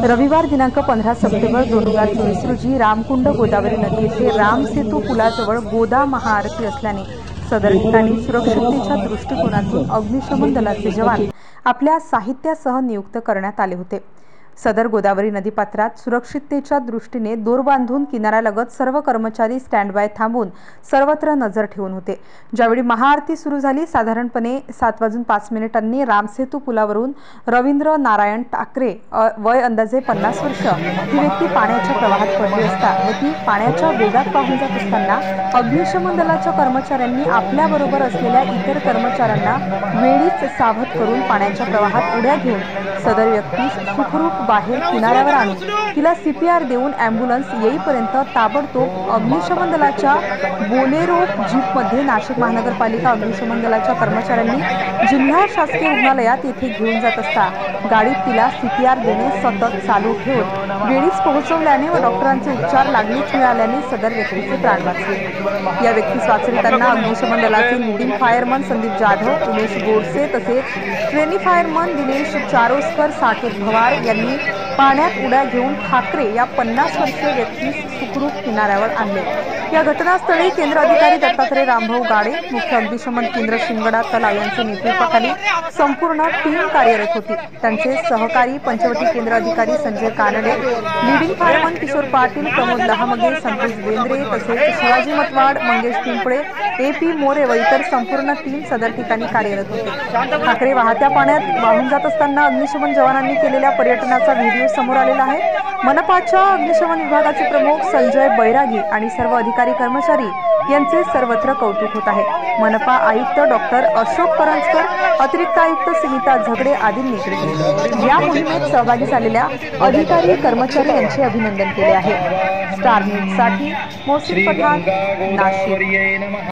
रविवार दिनांक 15 सप्टेंबर 2024 रोजी रामकुंड गोदावरी नदी येथे राम सेतू पुलाजवळ गोदा महाआरती असल्याने सदर ठिकाणी सुरक्षिततेच्या दृष्टिकोनातून अग्निशमन दलाचे जवान आपल्या साहित्यासह नियुक्त करण्यात आले होते। सदर गोदावरी नदीपात्रात सुरक्षिततेच्या दृष्टीने दोर बांधून किनाऱ्यालगत सर्व कर्मचारी स्टँड बाय थांबून सर्वत्र नजर ठेवून होते। ज्यावेळी महाआरती सुरू झाली, साधारणपणे 7:05 रामसेतू पुलावरून रवींद्र नारायण ठाकरे वय अंदाजे 50 वर्ष ही व्यक्ती पाण्याच्या प्रवाहात पडली असता व ती पाण्याच्या वेगात वाहून जात असताना अग्निशमन दलाच्या कर्मचाऱ्यांनी आपल्याबरोबर असलेल्या इतर कर्मचाऱ्यांना वेळीच सावध करून पाण्याच्या प्रवाहात उड्या घेऊन सदर व्यक्तीस सुखरूप बाहेर किनाऱ्यावर आणून तिला सीपीआर देऊन ॲम्ब्युलन्स येईपर्यंत ताबडतोब अग्निशमन दलाच्या बोलेरो जीपमध्ये नाशिक महानगरपालिका अग्निशमन दलाच्या कर्मचाऱ्यांनी जिल्हा शासकीय रुग्णालयात येथे घेऊन जात असता गाडीत तिला सीपीआर देणे सतत चालू ठेवून वेळीच पोहोचवल्याने व डॉक्टरांचे उपचार लागलीच मिळाल्याने सदर व्यक्तीचे प्राण वाचले। या व्यक्तीस वाचविताना अग्निशमन दलाचे लीडिंग फायरमन संदीप जाधव, उमेश गोडसे तसेच ट्रेनी फायरमन दिनेश चारोस्कर, साकेत भवार यांनी पाण्यात उड्या घेऊन ठाकरे या 50 वर्षीय व्यक्तीस सुखरूप किनाऱ्यावर आणले। या घटनास्थळी केंद्र अधिकारी दत्तात्रय रामभाऊ गाडे, मुख्य अग्निशमन केंद्र शिंगडा तलाव यांच्या नेतृत्वाखाली संपूर्ण टीम कार्यरत होती। त्यांचे सहकारी पंचवटी केंद्र अधिकारी संजय कानडे, लीडिंग फायरमन किशोर पाटील, प्रमोद लहामगे, संतोष बेंद्रे तसेच शिवाजी मतवाड, मंगेश पिंपळे, AP मोरे व इतर संपूर्ण टीम सदर ठिकाणी कार्यरत होते। ठाकरे वाहत्या पाण्यात वाहून जात असताना अग्निशमन जवानांनी केलेल्या पर्यटनाचा व्हिडिओ समोर आलेला आहे। मनपाच्या अग्निशमन विभागाचे प्रमुख संजय बैरागी आणि सर्व अधिकारी कर्मचारी यांचे सर्वत्र कौतुक होत आहे। मनपा आयुक्त डॉक्टर अशोक परंजकर, अतिरिक्त आयुक्त सुनीता झगडे आदींनी या मोहिमेत सहभागी झालेल्या अधिकारी कर्मचारी यांचे अभिनंदन केले आहे। स्टार न्यूज साठी मोहसिन पठाण, नाशिक।